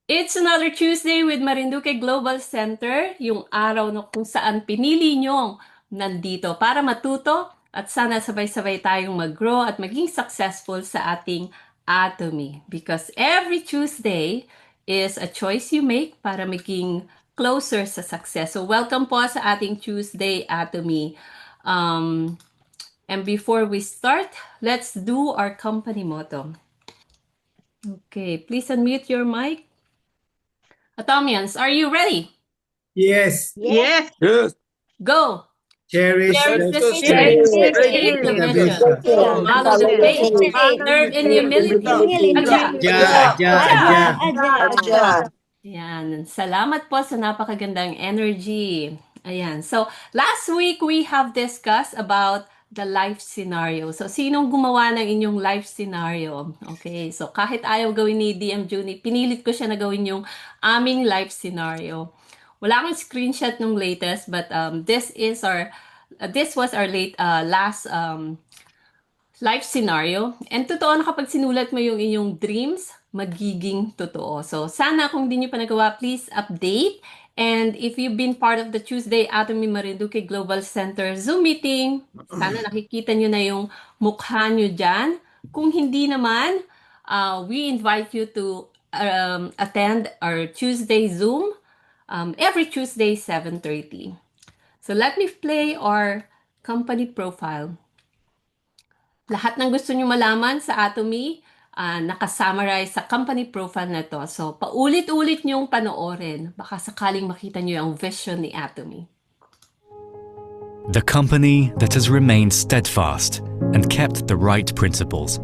It's another Tuesday with Marinduque Global Center, yung araw na kung saan pinili nyong nandito para matuto at sana sabay-sabay tayong mag-grow at maging successful sa ating Atomy. Because every Tuesday is a choice you make para maging closer sa success. So welcome po sa ating Tuesday Atomy. And before we start, let's do our company motto. Okay, please unmute your mic. Atomians, are you ready? Yes. Yes. Yes. Go! Cherish Cherish the the spirit, create the vision, follow the faith, serve in humility. Aja! Ja. Ayan, salamat po sa napakagandang energy. Ayan, so last week we have discussed about the life scenario. So, sinong gumawa ng inyong life scenario? Okay, so kahit ayaw gawin ni DM Juni, pinilit ko siya na gawin yung aming life scenario. Wala akong screenshot nung latest, but this was our last life scenario. And totoo na kapag sinulat mo yung inyong dreams, magiging totoo. So, sana kung di nyo pa nagawa, please update. And if you've been part of the Tuesday Atomy Marinduque Global Center Zoom meeting, sana nakikita nyo na yung mukha nyo dyan. Kung hindi naman, we invite you to attend our Tuesday Zoom every Tuesday, 7:30. So let me play our company profile. Lahat ng gusto nyo malaman sa Atomy, nakasummarize sa company profile na to. So, paulit-ulit nyong panoorin. Baka sakaling makita nyo yung vision ni Atomy. The company that has remained steadfast and kept the right principles.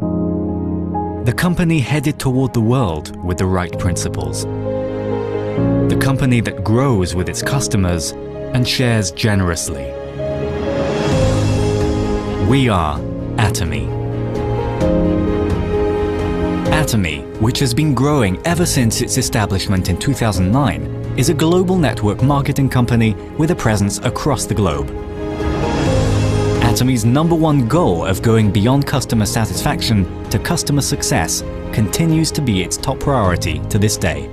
The company headed toward the world with the right principles. The company that grows with its customers and shares generously. We are Atomy. Atomy, which has been growing ever since its establishment in 2009, is a global network marketing company with a presence across the globe. Atomy's #1 goal of going beyond customer satisfaction to customer success continues to be its top priority to this day.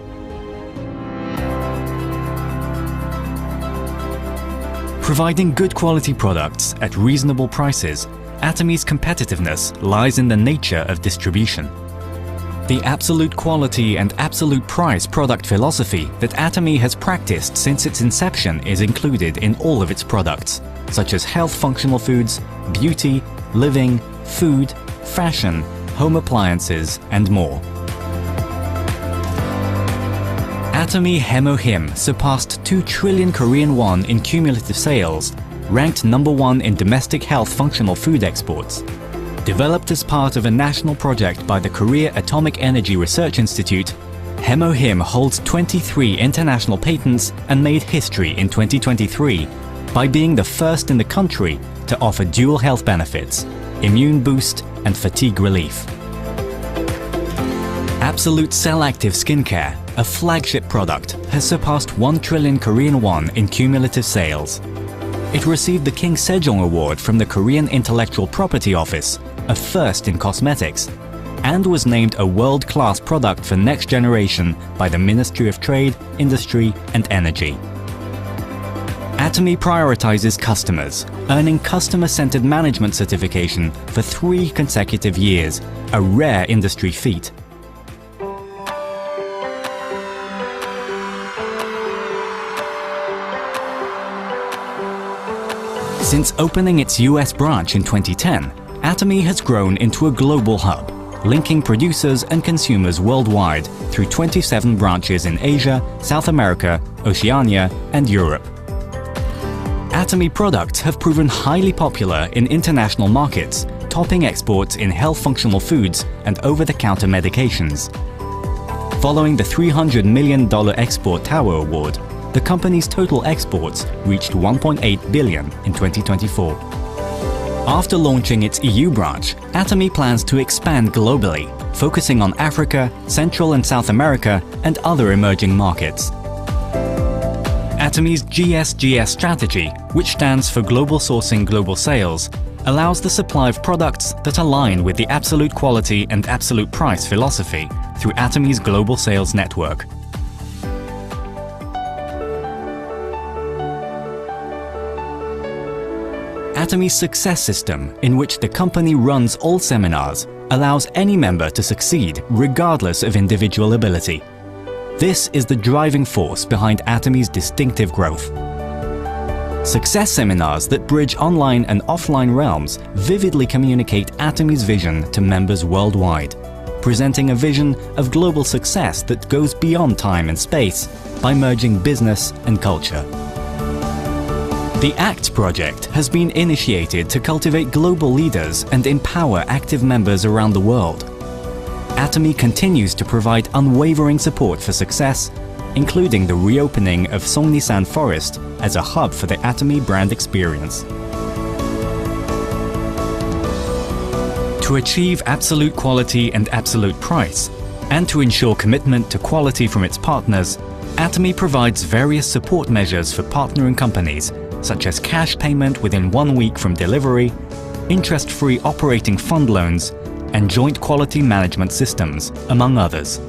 Providing good quality products at reasonable prices, Atomy's competitiveness lies in the nature of distribution. The absolute quality and absolute price product philosophy that Atomy has practiced since its inception is included in all of its products, such as health functional foods, beauty, living, food, fashion, home appliances, and more. Atomy Hemohim surpassed 2 trillion Korean won in cumulative sales, ranked #1 in domestic health functional food exports. Developed as part of a national project by the Korea Atomic Energy Research Institute, Hemohim holds 23 international patents and made history in 2023 by being the first in the country to offer dual health benefits, immune boost and fatigue relief. Absolute Cell Active Skincare, a flagship product, has surpassed 1 trillion Korean won in cumulative sales. It received the King Sejong Award from the Korean Intellectual Property Office, a first in cosmetics, and was named a world-class product for next generation by the Ministry of Trade, Industry and Energy. Atomy prioritizes customers, earning customer-centered management certification for 3 consecutive years, a rare industry feat. Since opening its US branch in 2010, Atomy has grown into a global hub, linking producers and consumers worldwide through 27 branches in Asia, South America, Oceania, and Europe. Atomy products have proven highly popular in international markets, topping exports in health functional foods and over-the-counter medications. Following the $300 million Export Tower Award, the company's total exports reached 1.8 billion in 2024. After launching its EU branch, Atomy plans to expand globally, focusing on Africa, Central and South America, and other emerging markets. Atomy's GSGS strategy, which stands for Global Sourcing Global Sales, allows the supply of products that align with the absolute quality and absolute price philosophy through Atomy's global sales network. Atomy's success system, in which the company runs all seminars, allows any member to succeed regardless of individual ability. This is the driving force behind Atomy's distinctive growth. Success seminars that bridge online and offline realms vividly communicate Atomy's vision to members worldwide, presenting a vision of global success that goes beyond time and space by merging business and culture. The ACT project has been initiated to cultivate global leaders and empower active members around the world. Atomy continues to provide unwavering support for success, including the reopening of Songnisan Forest as a hub for the Atomy brand experience. To achieve absolute quality and absolute price, and to ensure commitment to quality from its partners, Atomy provides various support measures for partnering companies, such as cash payment within 1 week from delivery, interest-free operating fund loans, and joint quality management systems, among others.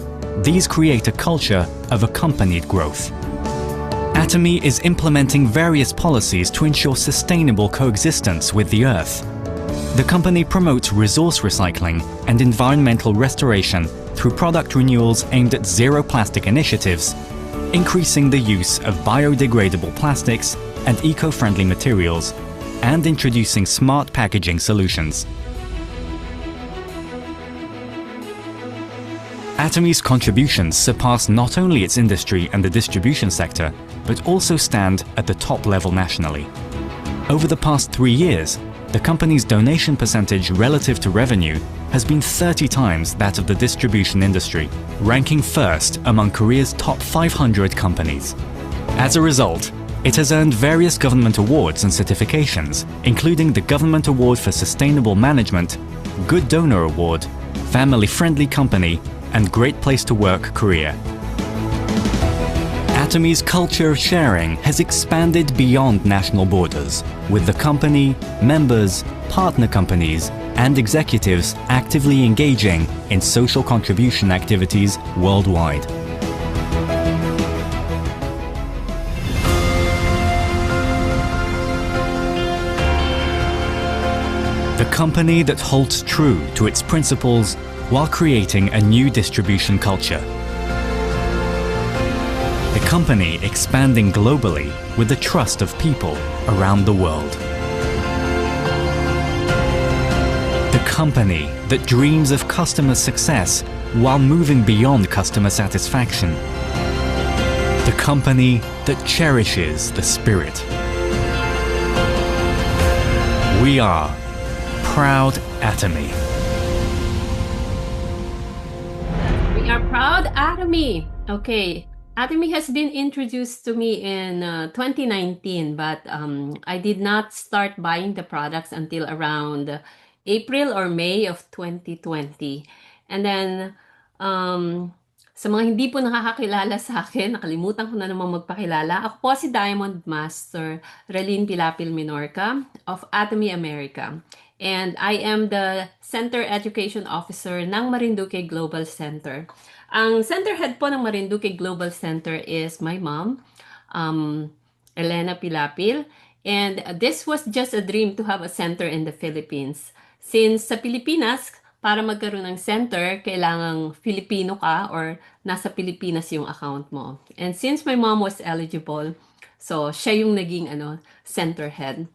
These create a culture of accompanied growth. Atomy is implementing various policies to ensure sustainable coexistence with the Earth. The company promotes resource recycling and environmental restoration through product renewals aimed at zero plastic initiatives, increasing the use of biodegradable plastics and eco-friendly materials, and introducing smart packaging solutions. Atomy's contributions surpass not only its industry and the distribution sector, but also stand at the top level nationally. Over the past 3 years, the company's donation percentage relative to revenue has been 30 times that of the distribution industry, ranking first among Korea's top 500 companies. As a result, it has earned various government awards and certifications, including the Government Award for Sustainable Management, Good Donor Award, Family Friendly Company, and Great Place to Work Korea. Atomy's culture of sharing has expanded beyond national borders, with the company, members, partner companies, and executives actively engaging in social contribution activities worldwide. The company that holds true to its principles while creating a new distribution culture. The company expanding globally with the trust of people around the world. The company that dreams of customer success while moving beyond customer satisfaction. The company that cherishes the spirit. We are Proud Atomy. We are proud Atomy. Okay, Atomy has been introduced to me in 2019, but I did not start buying the products until around April or May of 2020. And then, sa mga hindi po nakakakilala sa akin, nakalimutan ko na namang magpakilala. Ako po si Diamond Master Relin Pilapil Minorca of Atomy America. And I am the Center Education Officer ng Marinduque Global Center. Ang center head po ng Marinduque Global Center is my mom, Elena Pilapil. And this was just a dream to have a center in the Philippines. Since sa Pilipinas, para magkaroon ng center, kailangang Filipino ka or nasa Pilipinas yung account mo. And since my mom was eligible, so siya yung naging center head.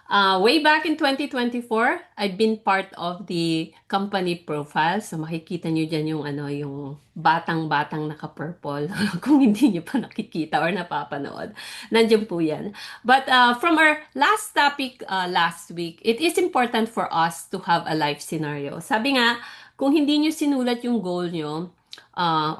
Way back in 2024, I've been part of the company profile. So makikita nyo dyan yung yung batang-batang naka-purple. Kung hindi nyo pa nakikita or napapanood, nandiyan po yan. But from our last topic last week, it is important for us to have a life scenario. Sabi nga, kung hindi nyo sinulat yung goal nyo,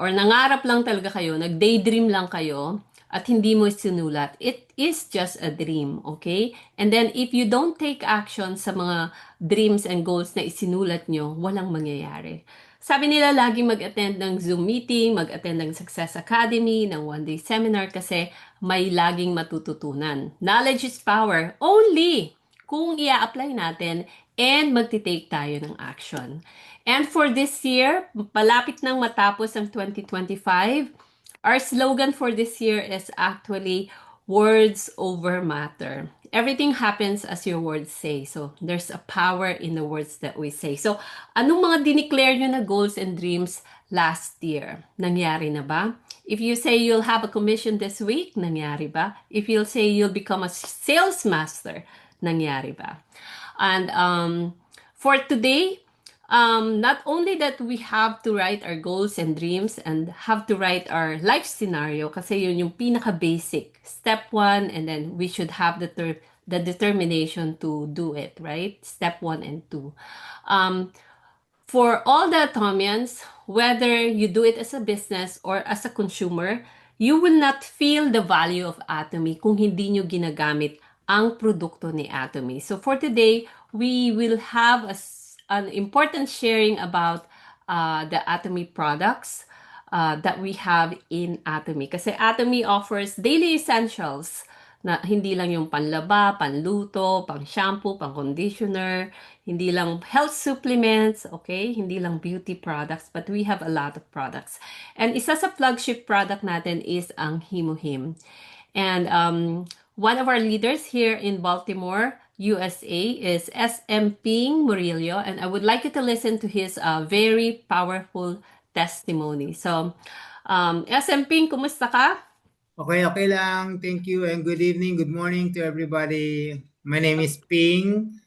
or nangarap lang talaga kayo, nag-daydream lang kayo, at hindi mo sinulat, it is just a dream, okay? And then, if you don't take action sa mga dreams and goals na isinulat nyo, walang mangyayari. Sabi nila, laging mag-attend ng Zoom meeting, mag-attend ng Success Academy, ng one-day seminar, kasi may laging matututunan. Knowledge is power, only kung i-apply natin and magti-take tayo ng action. And for this year, palapit nang matapos ang 2025, our slogan for this year is actually words over matter. everything happens as your words say. So, there's a power in the words that we say. So, anong mga dineclare nyo na goals and dreams last year? Nangyari na ba? If you say you'll have a commission this week, nangyari ba? If you'll say you'll become a sales master, nangyari ba? And for today, not only that we have to write our goals and dreams and have to write our life scenario kasi yun yung pinaka-basic. Step 1, and then we should have the determination to do it, right? Step 1 and 2. For all the Atomians, whether you do it as a business or as a consumer, you will not feel the value of Atomy kung hindi nyo ginagamit ang produkto ni Atomy. So for today, we will have an important sharing about the Atomy products that we have in Atomy. Kasi Atomy offers daily essentials na hindi lang yung panlaba, panluto, pang shampoo, pang conditioner, hindi lang health supplements, okay? Hindi lang beauty products, but we have a lot of products. And isa sa flagship product natin is ang Himuhim. And one of our leaders here in Baltimore, USA, is SM Ping Murillo, and I would like you to listen to his very powerful testimony. So, SM Ping, kumusta ka? Okay lang. Thank you and good evening, good morning to everybody. My name is Ping,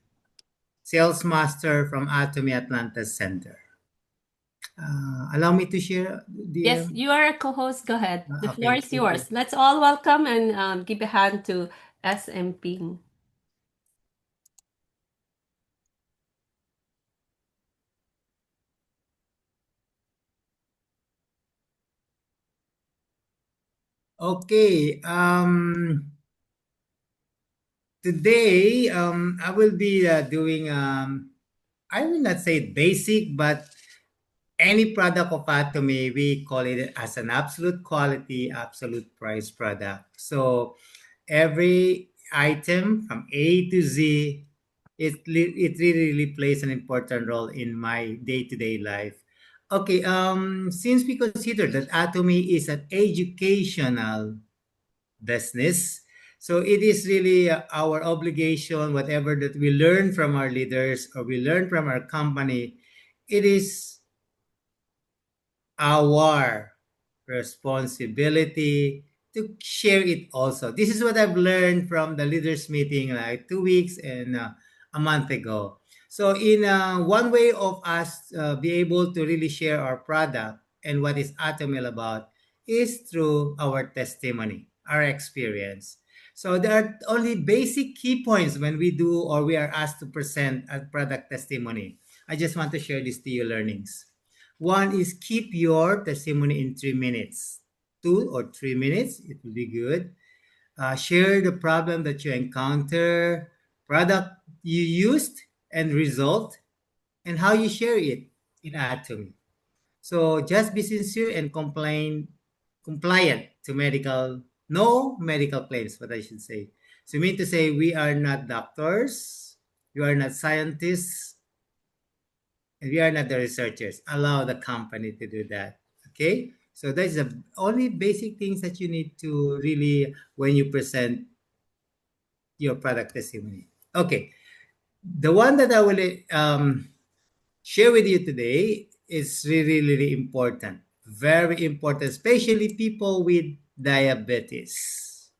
Sales Master from Atomy Atlanta Center. Allow me to share the... Yes, you are a co-host. Go ahead. The Okay, floor is thank you. yours. Let's all welcome and give a hand to SM Ping. Okay. Today, I will be doing, I will not say basic, but any product of Atomy, we call it as an absolute quality, absolute price product. So every item from A to Z, it really plays an important role in my day-to-day life. Okay, since we consider that Atomy is an educational business, so it is really our obligation, whatever that we learn from our leaders or we learn from our company, it is our responsibility to share it also. This is what I've learned from the leaders meeting like 2 weeks and a month ago. So in one way of us be able to really share our product and what is Atomil about is through our testimony, our experience. So there are only basic key points when we do or we are asked to present a product testimony. I just want to share this to you learnings. One is keep your testimony in 3 minutes. 2 or 3 minutes, it will be good. Share the problem that you encounter, product you used and result, and how you share it in Atomy. So just be sincere and compliant to no medical claims, what I should say. So mean to say we are not doctors, we are not scientists, and we are not the researchers. Allow the company to do that. Okay? So that's the only basic things that you need to really when you present your product testimony. Okay. The one that I will share with you today is really, really important. Very important, especially people with diabetes.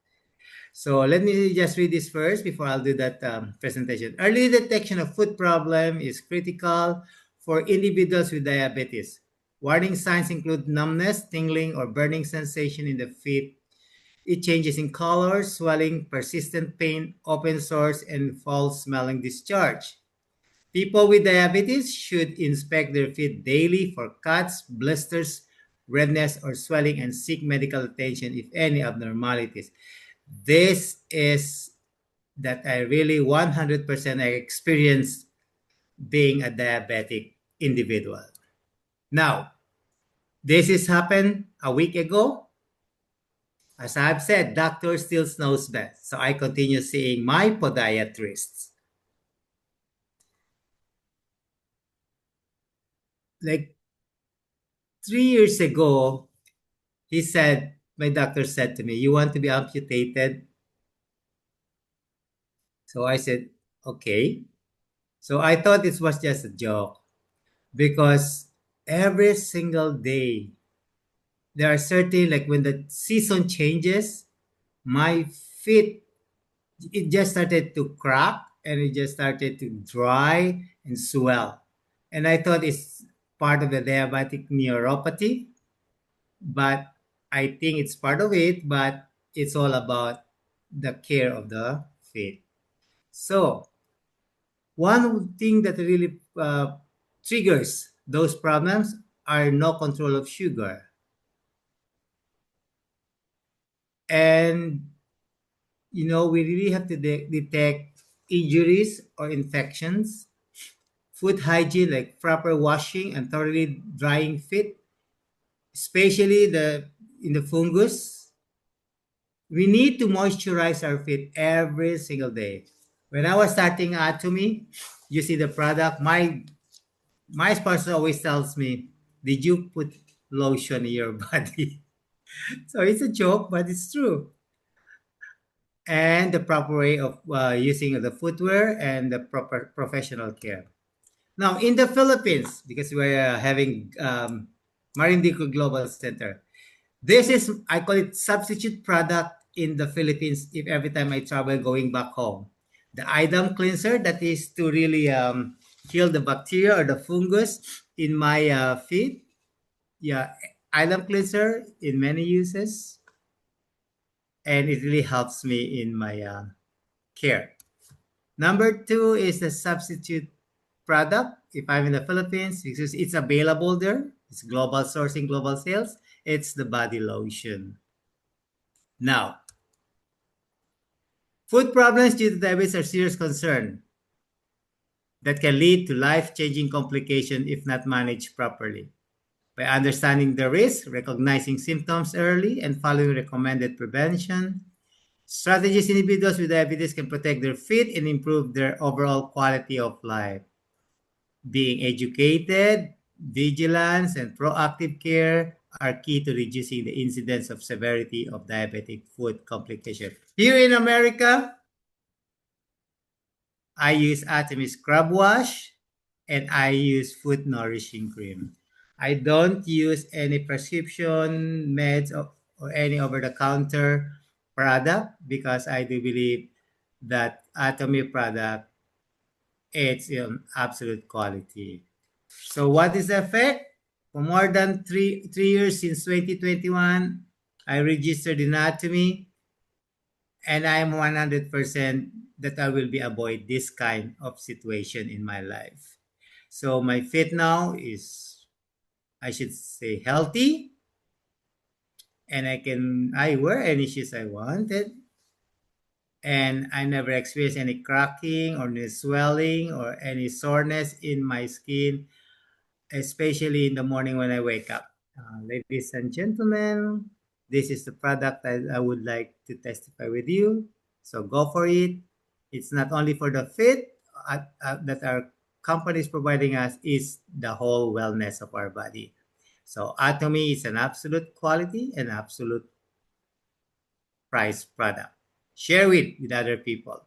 So let me just read this first before I'll do that presentation. Early detection of food problem is critical for individuals with diabetes. Warning signs include numbness, tingling, or burning sensation in the feet. It changes in color, swelling, persistent pain, open sores, and foul-smelling discharge. People with diabetes should inspect their feet daily for cuts, blisters, redness, or swelling and seek medical attention if any abnormalities. This is that I really 100% experienced being a diabetic individual. Now, this has happened a week ago. As I've said, doctor still knows best. So I continue seeing my podiatrists. Like 3 years ago, my doctor said to me, you want to be amputated? So I said, okay. So I thought it was just a joke because every single day there are certain, like when the season changes, my feet, it just started to crack and it just started to dry and swell. And I thought it's part of the diabetic neuropathy, but I think it's part of it, but it's all about the care of the feet. So one thing that really triggers those problems are no control of sugar. And, we really have to detect injuries or infections, food hygiene, like proper washing and thoroughly drying feet, especially in the fungus. We need to moisturize our feet every single day. When I was starting Atomy, you see the product, my sponsor always tells me, "Did you put lotion in your body?" So it's a joke, but it's true. And the proper way of using the footwear and the proper professional care. Now, in the Philippines, because we're having Marindico Global Center, this is, I call it substitute product in the Philippines if every time I travel going back home. The Idam cleanser, that is to really kill the bacteria or the fungus in my feet. Yeah, Idam cleanser in many uses, and it really helps me in my care. Number two is the substitute product. If I'm in the Philippines, because it's available there, it's global sourcing, global sales. It's the body lotion. Now, food problems due to diabetes are serious concern that can lead to life-changing complications if not managed properly. By understanding the risk, recognizing symptoms early, and following recommended prevention, strategies individuals with diabetes can protect their feet and improve their overall quality of life. Being educated, vigilance, and proactive care are key to reducing the incidence of severity of diabetic foot complications. Here in America, I use Atomy Scrub Wash and I use Foot Nourishing Cream. I don't use any prescription meds or any over-the-counter product because I do believe that Atomy product, it's absolute quality. So what is the effect? For more than three years since 2021, I registered in Atomy, and I'm 100% that I will be avoid this kind of situation in my life. So my fit now is, I should say, healthy, and I wear any shoes I wanted, and I never experienced any cracking or any swelling or any soreness in my skin, especially in the morning when I wake up. Ladies and gentlemen, this is the product I would like to testify with you. So go for it. It's not only for the fit that our company is providing us, is the whole wellness of our body. So Atomy is an absolute quality and absolute price product. Share it with other people.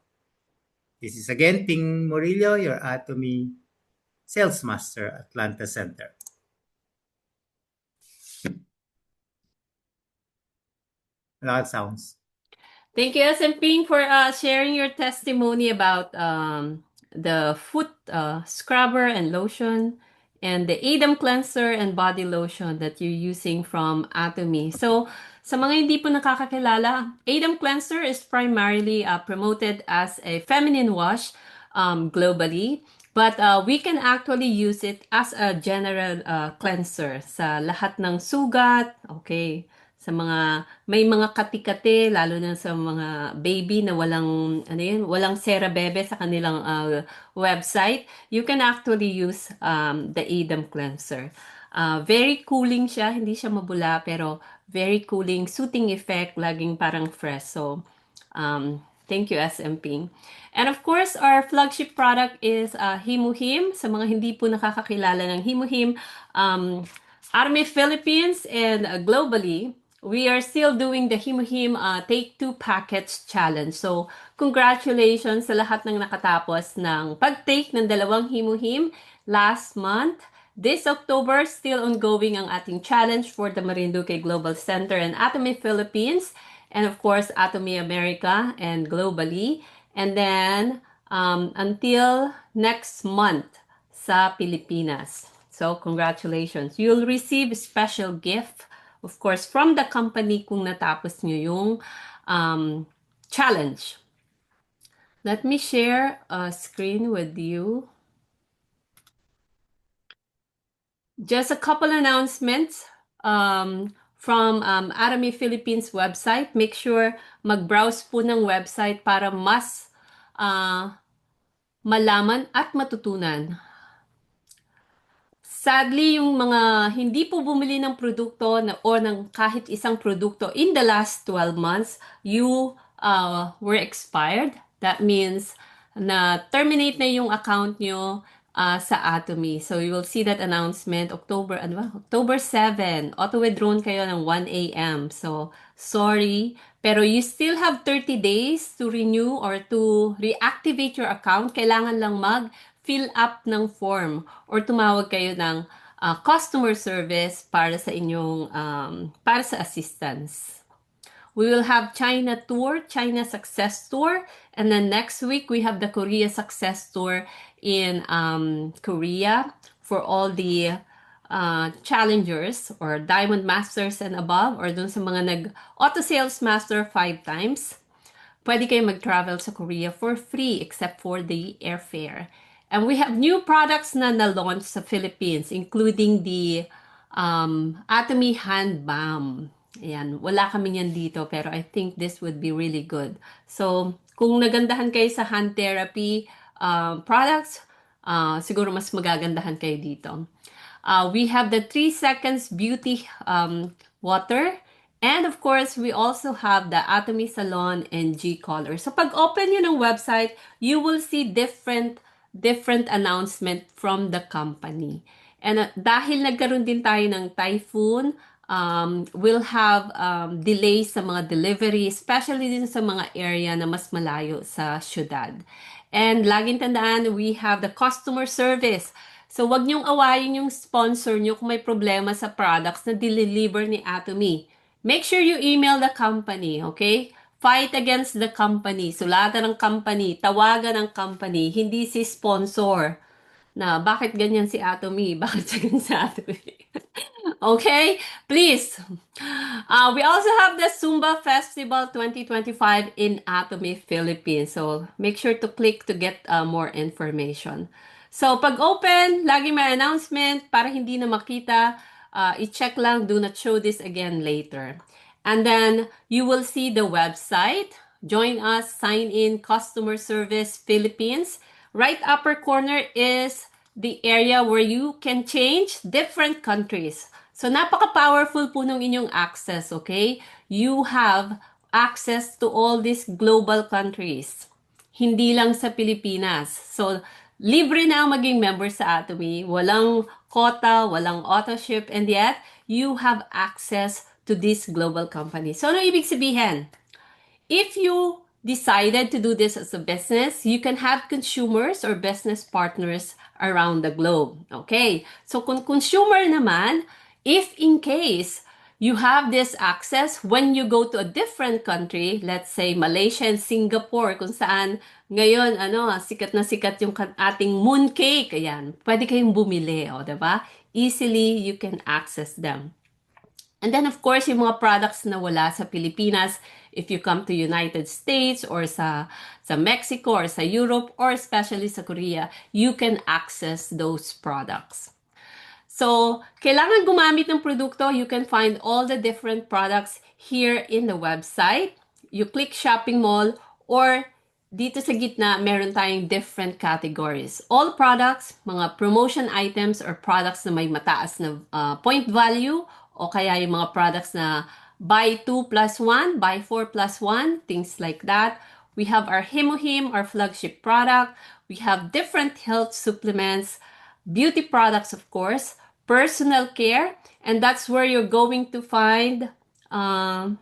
This is again Ping Murillo, your Atomy Sales Master, Atlanta Center. Loud sounds. Thank you, SM Ping, for sharing your testimony about the foot scrubber and lotion and the Adam cleanser and body lotion that you're using from Atomy. So, sa mga hindi po nakakakilala, Adam cleanser is primarily promoted as a feminine wash globally. But we can actually use it as a general cleanser sa lahat ng sugat, okay, sa mga may mga kati-kati, lalo na sa mga baby na walang CeraBebe sa kanilang website, you can actually use the Adam cleanser. Very cooling siya, hindi siya mabula, pero very cooling, soothing effect, laging parang fresh. So, thank you, SMP. And of course, our flagship product is Himuhim. Sa mga hindi po nakakakilala ng Himuhim, Army Philippines and globally, we are still doing the Himuhim Take 2 Packets Challenge. So, congratulations sa lahat ng nakatapos ng pag-take ng dalawang Himuhim last month. This October, still ongoing ang ating challenge for the Marinduque Global Center and Atomy Philippines, and of course, Atomy America and globally. And then, until next month sa Pilipinas. So, congratulations. You'll receive a special gift, of course, from the company kung natapos nyo yung challenge. Let me share a screen with you. Just a couple announcements from Atomy Philippines website. Make sure mag-browse po ng website para mas malaman at matutunan. Sadly, yung mga hindi po bumili ng produkto o ng kahit isang produkto in the last 12 months, you were expired. That means na terminate na yung account nyo sa Atomy. So you will see that announcement October 7. Auto-withdrawn kayo ng 1 a.m. So sorry, pero you still have 30 days to renew or to reactivate your account. Kailangan lang fill up ng form or tumawag kayo ng customer service para sa inyong para sa assistance. We will have China tour, China success tour, and then next week we have the Korea success tour in Korea for all the challengers or diamond masters and above, or dun sa mga nag-auto sales master 5 times. Pwede kayo mag-travel sa Korea for free except for the airfare. And we have new products na na-launch sa Philippines, including the Atomy Hand Balm. Ayan, wala kami yan dito, pero I think this would be really good. So, kung nagandahan kayo sa hand therapy products, siguro mas magagandahan kayo dito. We have the 3 seconds beauty water. And of course, we also have the Atomy Salon and G-Color. So, pag open nyo ng website, you will see different announcement from the company. And dahil nagkaroon din tayo ng typhoon, we'll have delays sa mga delivery, especially din sa mga area na mas malayo sa syudad. And laging tandaan, we have the customer service. So, wag niyong awayin yung sponsor niyo kung may problema sa products na deliver ni Atomy. Make sure you email the company, okay? Fight against the company. Sulatan ng company, tawagan ng company, hindi si sponsor. Na bakit ganyan si Atomy? Bakit siya ganyan si Atomy? Okay? Please. We also have the Zumba Festival 2025 in Atomy, Philippines. So, make sure to click to get more information. So, pag open, lagi may announcement para hindi na makita. I-check lang, do not show this again later. And then, you will see the website. Join us, sign in, Customer Service Philippines. Right upper corner is the area where you can change different countries. So, napaka-powerful po nung inyong access, okay? You have access to all these global countries. Hindi lang sa Pilipinas. So, libre na ang maging member sa Atomy. Walang quota, walang auto-ship, and yet, you have access to this global company. So, ano ibig sabihin? If you decided to do this as a business, you can have consumers or business partners around the globe. Okay? So, kung consumer naman, if in case you have this access when you go to a different country, let's say Malaysia and Singapore, kung saan ngayon, sikat na sikat yung ating mooncake, ayan, pwede kayong bumili, diba? Easily, you can access them. And then, of course, yung mga products na wala sa Pilipinas, if you come to United States or sa Mexico or sa Europe or especially sa Korea, you can access those products. So, kailangan gumamit ng produkto. You can find all the different products here in the website. You click shopping mall or dito sa gitna, meron tayong different categories. All products, mga promotion items or products na may mataas na point value, o kaya yung mga products na buy 2 plus 1, buy 4 plus 1, things like that. We have our Himuhim, our flagship product. We have different health supplements, beauty products, of course, personal care, and that's where you're going to find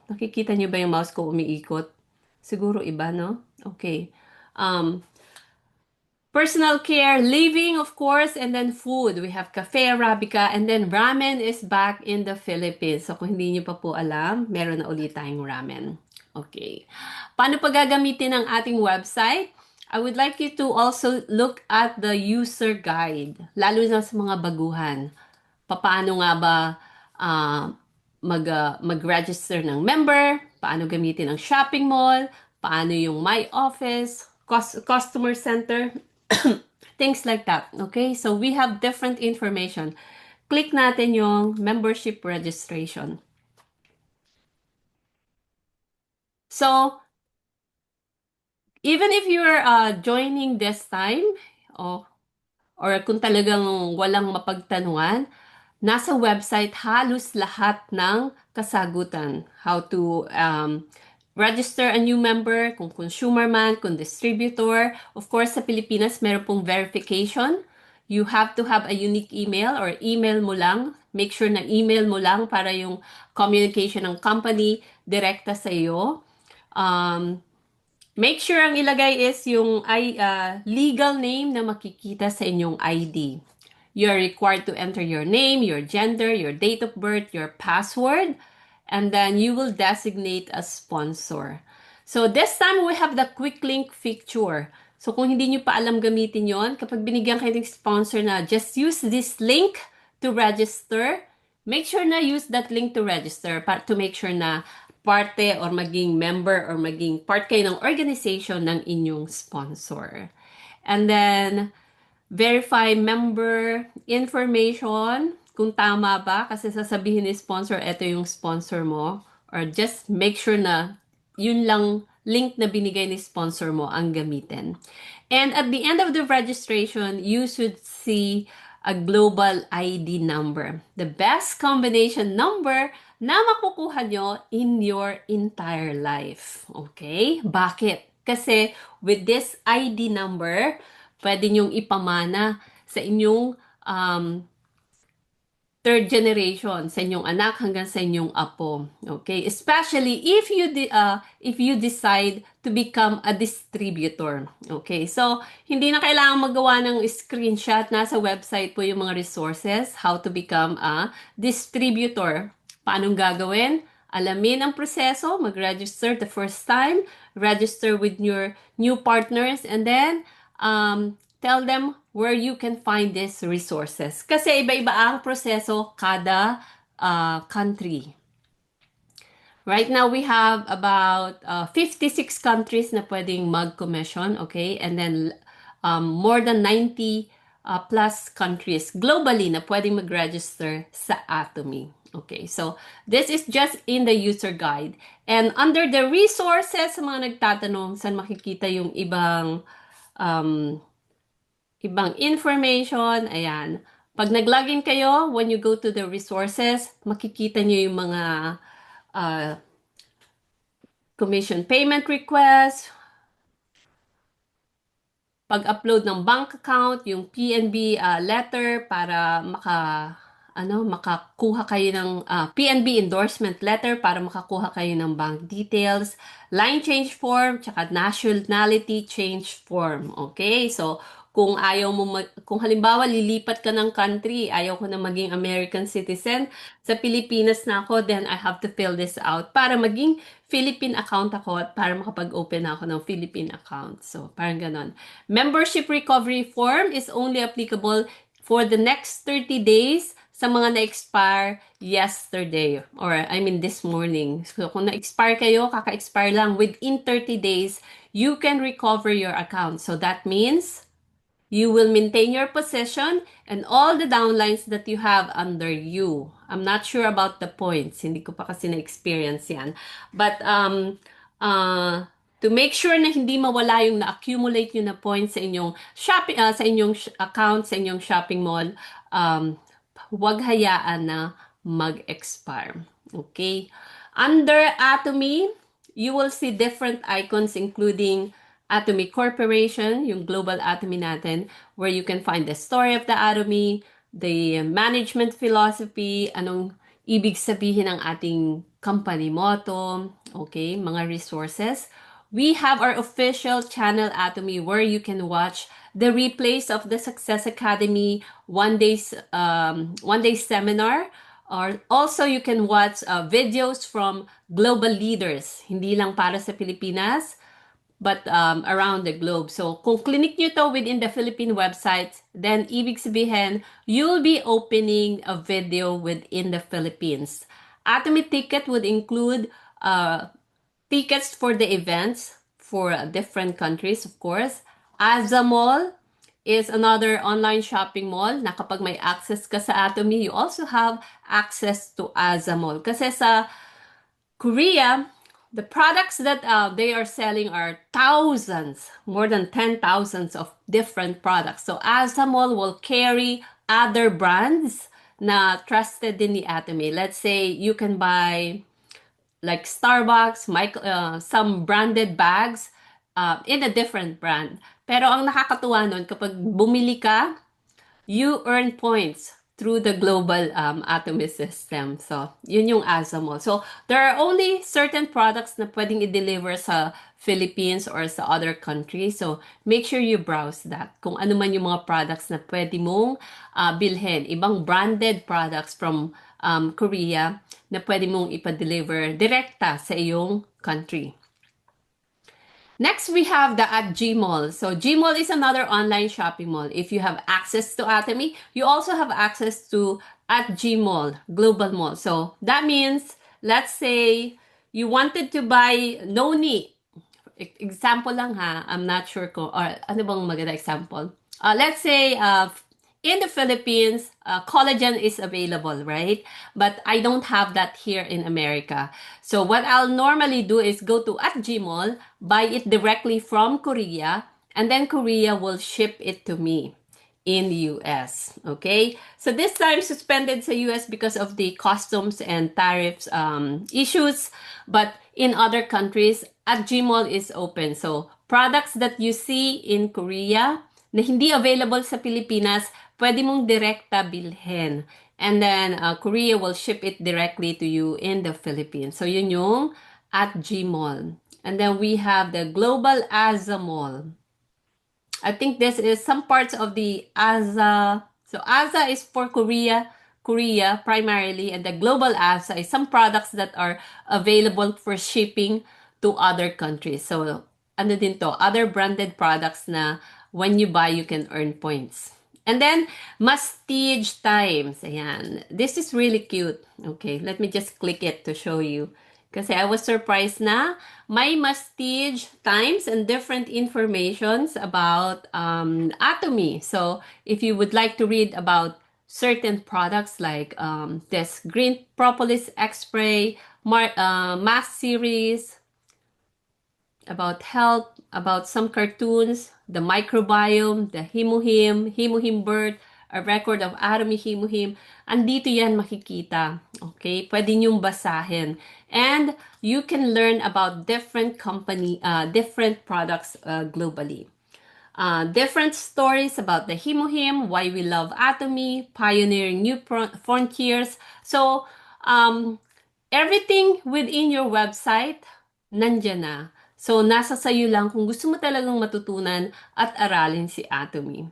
Nakikita niyo ba yung mouse ko umiikot? Siguro iba, no? Okay. Personal care, living, of course, and then food. We have Cafe Arabica, and then ramen is back in the Philippines. So kung hindi niyo pa po alam, meron na ulit tayong ramen. Okay. Paano pa gagamitin ang ating website? I would like you to also look at the user guide, lalo na sa mga baguhan. Paano nga ba mag-register ng member, paano gamitin ang shopping mall, paano yung My Office, customer center, things like that. Okay? So we have different information. Click natin yung membership registration. So, even if you're joining this time, or kung talagang walang mapagtanungan, nasa website halos lahat ng kasagutan. How to register a new member, kung consumer man, kung distributor. Of course, sa Pilipinas, meron pong verification. You have to have a unique email or email mo lang. Make sure na email mo lang para yung communication ng company direkta sa iyo. Make sure ang ilagay is yung legal name na makikita sa inyong ID. You're required to enter your name, your gender, your date of birth, your password, and then you will designate a sponsor. So this time we have the quick link feature. So kung hindi nyo pa alam gamitin yon, kapag binigyan kayo ng sponsor na just use this link to register, make sure na use that link to register to make sure na parte or maging member or maging part kayo ng organization ng inyong sponsor. And then, verify member information, kung tama ba, kasi sasabihin ni sponsor, ito yung sponsor mo. Or just make sure na yun lang link na binigay ni sponsor mo ang gamitin. And at the end of the registration, you should see a global ID number. The best combination number na makukuha nyo in your entire life. Okay? Bakit? Kasi with this ID number, pwede nyong ipamana sa inyong third generation, sa inyong anak hanggang sa inyong apo. Okay? Especially if you decide to become a distributor. Okay? So, hindi na kailangan magawa ng screenshot. Nasa website po yung mga resources, how to become a distributor. Paanong gagawin? Alamin ang proseso, mag-register the first time, register with your new partners, and then tell them where you can find these resources. Kasi iba-iba ang proseso kada country. Right now, we have about 56 countries na pwedeng mag-commission, okay? And then, more than 90 plus countries globally na pwedeng mag-register sa Atomy. Okay, so this is just in the user guide. And under the resources, sa mga nagtatanong, saan makikita yung ibang information, ayan. Pag nag-login kayo, when you go to the resources, makikita nyo yung mga commission payment request, pag-upload ng bank account, yung PNB letter para makakuha kayo ng PNB endorsement letter para makakuha kayo ng bank details, line change form, tsaka nationality change form. Okay? So, kung kung halimbawa lilipat ka ng country, ayaw ko na maging American citizen, sa Pilipinas na ako, then I have to fill this out para maging Philippine account ako at para makapag-open ako ng Philippine account. So, parang ganon. Membership recovery form is only applicable for the next 30 days sa mga na-expire yesterday or this morning. So kung na-expire kayo, kaka-expire lang, within 30 days, you can recover your account. So that means you will maintain your position and all the downlines that you have under you. I'm not sure about the points. Hindi ko pa kasi na-experience yan. But to make sure na hindi mawala yung na-accumulate nyo na points sa inyong shopping, sa inyong account, sa inyong shopping mall, huwag hayaan na mag-expire. Okay? Under Atomy, you will see different icons including Atomy Corporation, yung global Atomy natin, where you can find the story of the Atomy, the management philosophy, anong ibig sabihin ng ating company motto, okay, mga resources. We have our official channel Atomy where you can watch the replays of the Success Academy one day seminar, or also you can watch videos from global leaders, hindi lang para sa Pilipinas, but around the globe. So, kung clinic nyo to within the Philippine website, then ibig sabihin, you'll be opening a video within the Philippines. Atomy Ticket would include tickets for the events for different countries, of course. Azamall is another online shopping mall na kapag may access ka sa Atomy, you also have access to Azamall. Kasi sa Korea, the products that they are selling are thousands, more than 10,000 of different products. So Azamall will carry other brands na trusted din ni Atomy. Let's say you can buy like Starbucks, some branded bags in a different brand. Pero ang nakakatuwa nun, kapag bumili ka, you earn points through the global Atomy system. So, yun yung Azamall. So, there are only certain products na pwedeng i-deliver sa Philippines or sa other countries. So, make sure you browse that. Kung ano man yung mga products na pwede mong bilhin. Ibang branded products from Korea na pwede mong ipa-deliver direkta sa iyong country. Next, we have the at Gmall. So Gmall is another online shopping mall. If you have access to Atomy, you also have access to at Gmall, global mall. So that means, let's say, you wanted to buy Noni. Example lang ha, I'm not sure ko, or ano bang maganda example? Let's say, in the Philippines, collagen is available, right? But I don't have that here in America. So what I'll normally do is go to at Gmall, buy it directly from Korea, and then Korea will ship it to me in the US. Okay? So this time suspended sa US because of the customs and tariffs issues. But in other countries, at Gmall is open. So products that you see in Korea na hindi available sa Pilipinas, pwede mong direkta bilhin. And then, Korea will ship it directly to you in the Philippines. So, yun yung at Gmall. And then, we have the Global Azamall. I think this is some parts of the AZA. So, AZA is for Korea primarily. And the Global AZA is some products that are available for shipping to other countries. So, ano din to? Other branded products na when you buy, you can earn points. And then, Mastige Times. Ayan. This is really cute. Okay, let me just click it to show you. Kasi I was surprised na may Mastige Times and different informations about Atomy. So, if you would like to read about certain products like this Green Propolis X-Spray, Mask Series, about health, about some cartoons, the microbiome, the Himuhim birth, a record of Atomy Himuhim. Andito yan makikita. Okay? Pwede niyong basahin. And you can learn about different different products globally. Different stories about the Himuhim, why we love Atomy, pioneering new frontiers. So, everything within your website, nandyan na. So, nasa sayo lang kung gusto mo talagang matutunan at aralin si Atomy.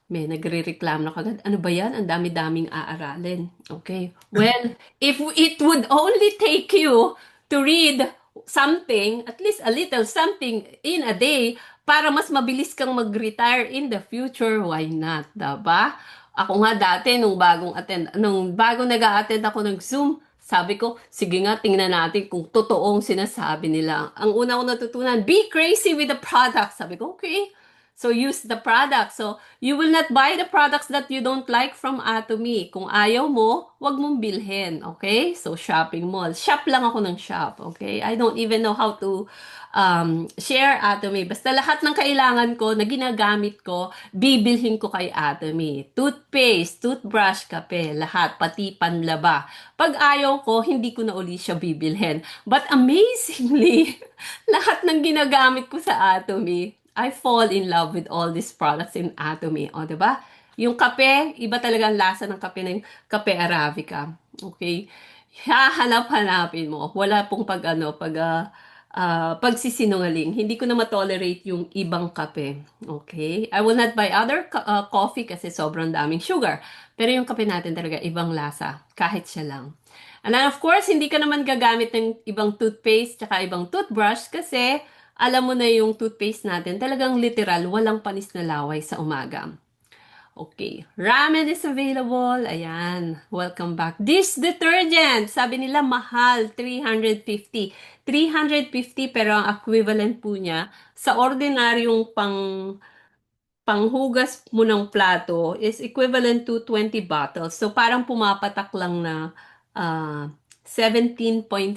May nagre-reklamo na kagad. Ano ba yan? Ang dami-daming aaralin. Okay. Well, if it would only take you to read something, at least a little something in a day, para mas mabilis kang mag-retire in the future, why not? Diba? Ako nga dati, nung bago nag-a-attend ako ng Zoom, sabi ko, sige nga, tingnan natin kung totoong sinasabi nila. Ang una ko natutunan, be crazy with the product. Sabi ko, okay. So, use the product. So, you will not buy the products that you don't like from Atomy. Kung ayaw mo, wag mong bilhin. Okay? So, shopping mall. Shop lang ako ng shop. Okay? I don't even know how to share Atomy. Basta lahat ng kailangan ko na ginagamit ko, bibilhin ko kay Atomy. Toothpaste, toothbrush, kape, lahat. Pati panlaba. Pag ayaw ko, hindi ko na uli siya bibilhin. But amazingly, lahat ng ginagamit ko sa Atomy, I fall in love with all these products in Atomy. O, diba? Yung kape, iba talaga ang lasa ng kape na yung kape Arabica. Okay? Hahanap-hanapin mo. Wala pong pagsisinungaling. Hindi ko na ma-tolerate yung ibang kape. Okay? I will not buy other coffee kasi sobrang daming sugar. Pero yung kape natin talaga ibang lasa. Kahit siya lang. And then of course, hindi ka naman gagamit ng ibang toothpaste tsaka ibang toothbrush kasi alam mo na yung toothpaste natin talagang literal, walang panis na laway sa umaga. Okay. Ramen is available. Ayan. Welcome back. Dish detergent. Sabi nila mahal. 350. 350 pero ang equivalent po niya sa ordinaryong panghugas mo ng plato is equivalent to 20 bottles. So parang pumapatak lang na 17.5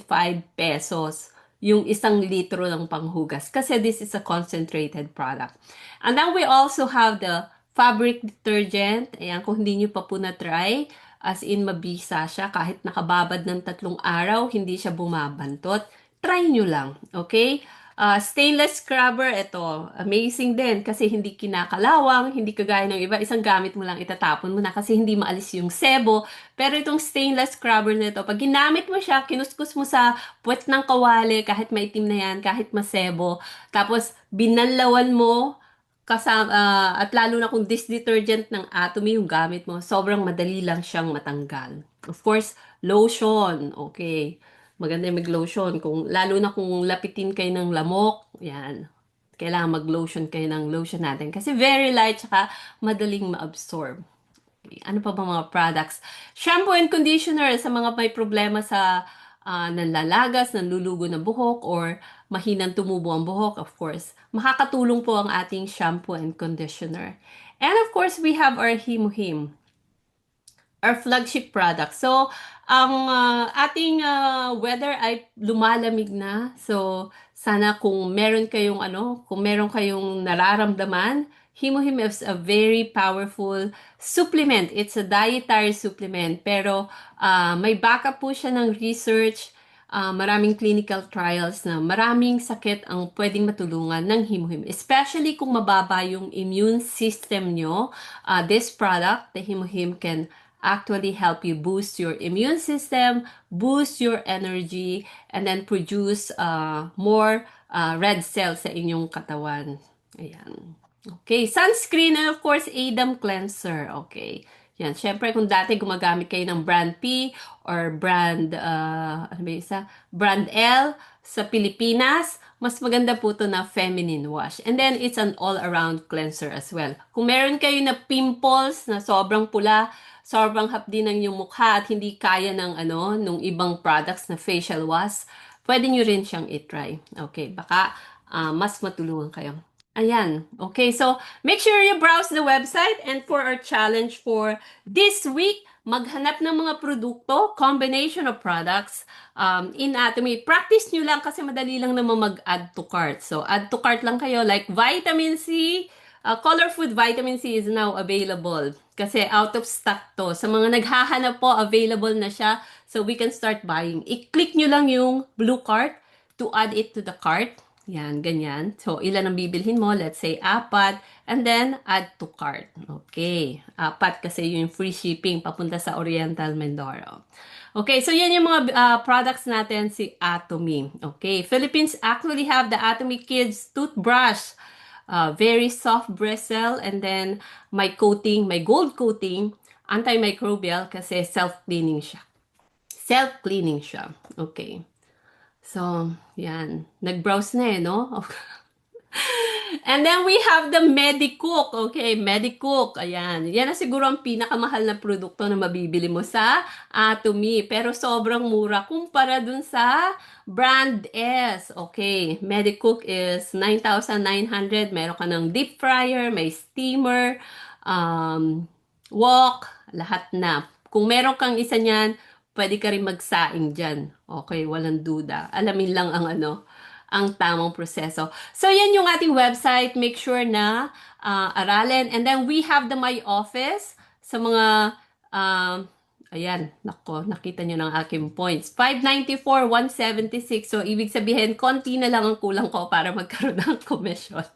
pesos yung 1 litro ng panghugas kasi this is a concentrated product. And then we also have the fabric detergent. Ayan, kung hindi nyo pa po na-try, as in mabisa siya, kahit nakababad ng 3 araw, hindi siya bumabantot. Try nyo lang, okay? Stainless scrubber, ito, amazing din kasi hindi kinakalawang, hindi kagaya ng iba, isang gamit mo lang itatapon mo na kasi hindi maalis yung sebo. Pero itong stainless scrubber na ito, pag ginamit mo siya, kinuskus mo sa puwet ng kawali, kahit maitim na yan, kahit masebo, tapos binanlawan mo, at lalo na kung dish detergent ng Atomy yung gamit mo, sobrang madali lang siyang matanggal. Of course, lotion, okay. Maganda yung mag-lotion. Lalo na kung lapitin kayo ng lamok, yan. Kailangan mag-lotion kayo ng lotion natin. Kasi very light, tsaka madaling ma-absorb. Okay. Ano pa ba mga products? Shampoo and conditioner sa mga may problema sa nanlalagas, nanlulugo ng buhok, or mahinang tumubo ang buhok, of course. Makakatulong po ang ating shampoo and conditioner. And of course, we have our Himuhim, our flagship product. So, ang ating weather ay lumalamig na. So, sana kung meron kayong nararamdaman, Himuhim is a very powerful supplement. It's a dietary supplement. Pero may backup po siya ng research, maraming clinical trials na maraming sakit ang pwedeng matulungan ng Himuhim. Especially kung mababa yung immune system nyo, this product, the Himuhim, can actually help you boost your immune system, boost your energy, and then produce more red cells sa inyong katawan. Ayan. Okay, sunscreen and of course, Adam cleanser. Okay. Yan, syempre kung dati gumagamit kayo ng brand P or brand brand L sa Pilipinas, mas maganda po to na feminine wash. And then it's an all-around cleanser as well. Kung meron kayo na pimples na sobrang pula, sobrang hapdi ng yung mukha at hindi kaya ng nung ibang products na facial wash, pwede nyo rin siyang i-try. Okay, baka mas matulungan kayo. Ayan. Okay, so make sure you browse the website, and for our challenge for this week, maghanap ng mga produkto, combination of products in Atomy. Practice nyo lang kasi madali lang naman mag-add to cart. So, add to cart lang kayo like vitamin C. Color Food Vitamin C is now available kasi out of stock to. Sa mga naghahanap po, available na siya. So, we can start buying. I-click nyo lang yung blue cart to add it to the cart. Yan, ganyan. So, ilan ang bibilhin mo? Let's say, 4. And then, add to cart. Okay. 4 kasi yung free shipping papunta sa Oriental Mindoro. Okay, so yan yung mga products natin si Atomy. Okay, Philippines actually have the Atomy Kids toothbrush. Very soft bristle, and then my coating, my gold coating, antimicrobial kasi self-cleaning siya. Self-cleaning siya. Okay. So, yan. Nag-browse na no? And then we have the Medicook. Okay, Medicook. Ayan. Yan na siguro ang pinakamahal na produkto na mabibili mo sa Atomy. Pero sobrang mura kumpara dun sa brand S. Okay, Medicook is 9,900. Meron ka ng deep fryer, may steamer, wok, lahat na. Kung meron kang isa niyan, pwede ka rin magsaing dyan. Okay, walang duda. Alamin lang ang tamang proseso. So, yan yung ating website. Make sure na aralin. And then, we have the My Office sa mga, ayan, nako, nakita nyo ng aking points. 594, 176. So, ibig sabihin, konti na lang ang kulang ko para magkaroon ng commission.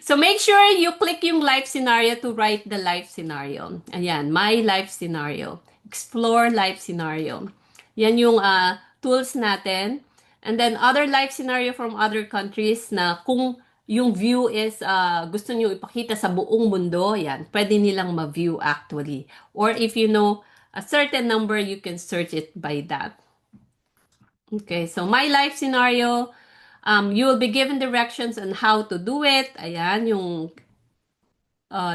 So, make sure you click yung life scenario to write the life scenario. Ayan, my life scenario. explore life scenario. Yan yung tools natin. And then other life scenario from other countries na kung yung view is gusto nyo ipakita sa buong mundo, yan, pwede nilang ma-view actually. Or if you know a certain number, you can search it by that. Okay, so my life scenario, you will be given directions on how to do it. Ayan, yung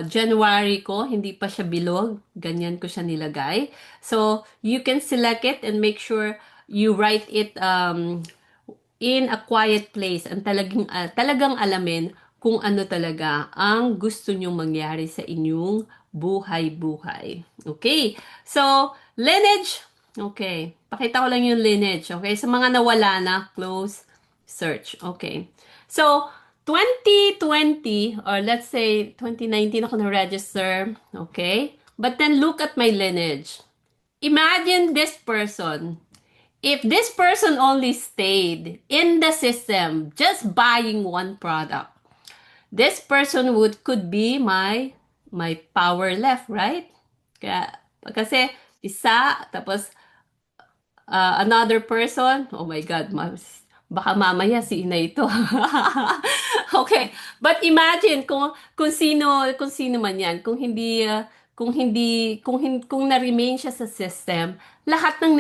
January ko, hindi pa siya bilog. Ganyan ko siya nilagay. So, you can select it and make sure you write it in a quiet place. And talagang alamin kung ano talaga ang gusto nyong mangyari sa inyong buhay-buhay. Okay? So, lineage. Okay. Pakita ko lang yung lineage. Okay? Sa mga nawala na, close, search. Okay. So, 2020, or let's say 2019 ako na-register, okay? But then look at my lineage. Imagine this person. If this person only stayed in the system, just buying one product, this person could be my power left, right? Kasi isa, tapos another person, oh my God, baka mamaya si ina ito. Okay, but imagine kung sino man 'yan, kung na-remain siya sa system, lahat ng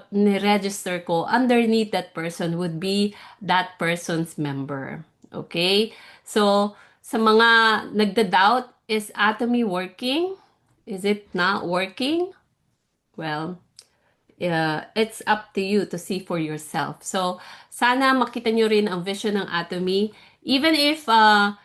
ni-register ko underneath that person would be that person's member. Okay? So, sa mga nagda-doubt, is Atomy working? Is it not working? Well, it's up to you to see for yourself. So, sana makita nyo rin ang vision ng Atomy. Even if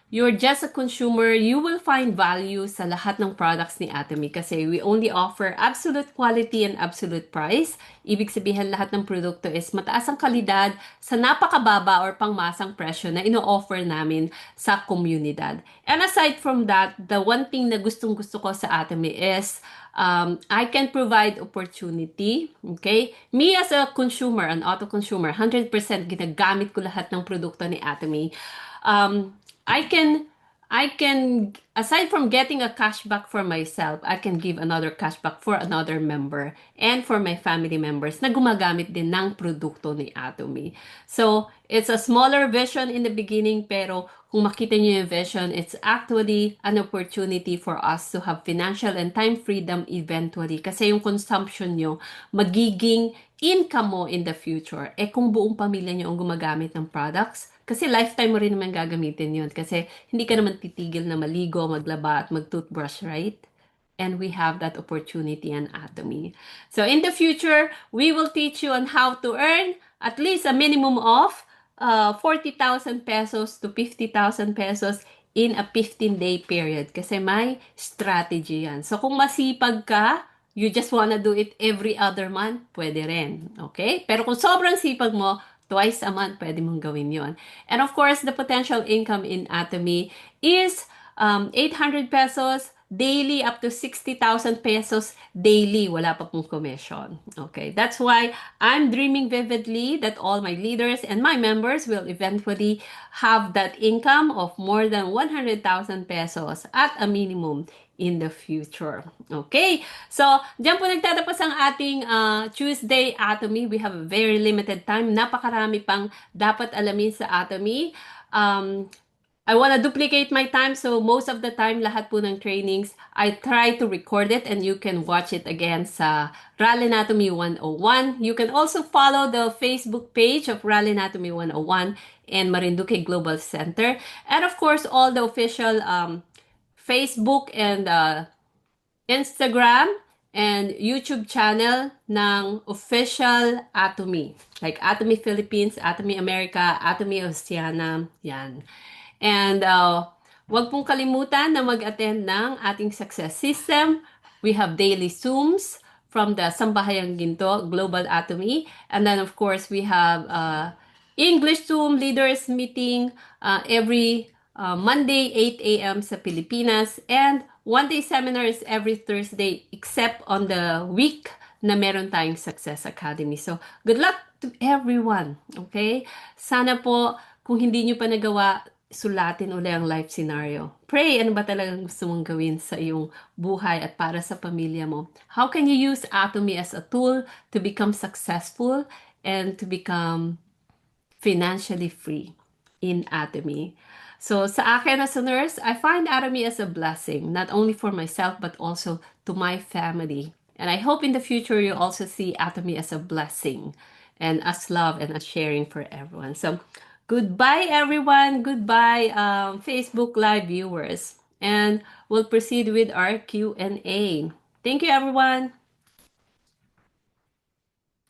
you're just a consumer, you will find value sa lahat ng products ni Atomy kasi we only offer absolute quality and absolute price. Ibig sabihin lahat ng produkto is mataas ang kalidad sa napakababa or pangmasang presyo na ino-offer namin sa komunidad. And aside from that, the one thing na gustong-gusto ko sa Atomy is I can provide opportunity, okay? Me as a consumer, an auto consumer, 100% ginagamit ko lahat ng produkto ni Atomy. I can, aside from getting a cashback for myself, I can give another cashback for another member and for my family members na gumagamit din ng produkto ni Atomy. So, it's a smaller vision in the beginning, pero kung makita niyo yung vision, it's actually an opportunity for us to have financial and time freedom eventually. Kasi yung consumption nyo, magiging income mo in the future. Eh kung buong pamilya nyo ang gumagamit ng products, kasi lifetime mo rin naman gagamitin yun. Kasi hindi ka naman titigil na maligo, maglaba, at mag-toothbrush, right? And we have that opportunity in Atomy. So in the future, we will teach you on how to earn at least a minimum of 40,000 pesos to 50,000 pesos in a 15-day period. Kasi may strategy yan. So kung masipag ka, you just wanna do it every other month, pwede rin. Okay? Pero kung sobrang sipag mo, twice a month, pwede mong gawin yon. And of course, the potential income in Atomy is 800 pesos daily up to 60,000 pesos daily. Wala pa pong commission. Okay, that's why I'm dreaming vividly that all my leaders and my members will eventually have that income of more than 100,000 pesos at a minimum in the future. Okay? So, diyan po nagtatapos ang ating Tuesday Atomy. We have a very limited time. Napakarami pang dapat alamin sa Atomy. I want to duplicate my time, so most of the time, lahat po ng trainings, I try to record it and you can watch it again sa Rally Anatomy 101. You can also follow the Facebook page of Rally Anatomy 101 and Marinduque Global Center. And of course, all the official Facebook and Instagram and YouTube channel ng official Atomy. Like Atomy Philippines, Atomy America, Atomy Oceania, yan. And wag pong kalimutan na mag-attend ng ating success system. We have daily Zooms from the Sambahayang Ginto Global Atomy. And then of course, we have English Zoom leaders meeting every Monday, 8 a.m. sa Pilipinas. And one-day seminars every Thursday except on the week na meron tayong Success Academy. So, good luck to everyone. Okay? Sana po, kung hindi nyo pa nagawa, sulatin uli ang life scenario. Pray, ano ba talagang gusto mong gawin sa iyong buhay at para sa pamilya mo? How can you use Atomy as a tool to become successful and to become financially free in Atomy? So sa akin as a nurse, I find Atomy as a blessing, not only for myself but also to my family. And I hope in the future you also see Atomy as a blessing and as love and as sharing for everyone. So goodbye, everyone. Goodbye, Facebook Live viewers. And we'll proceed with our Q&A. Thank you, everyone.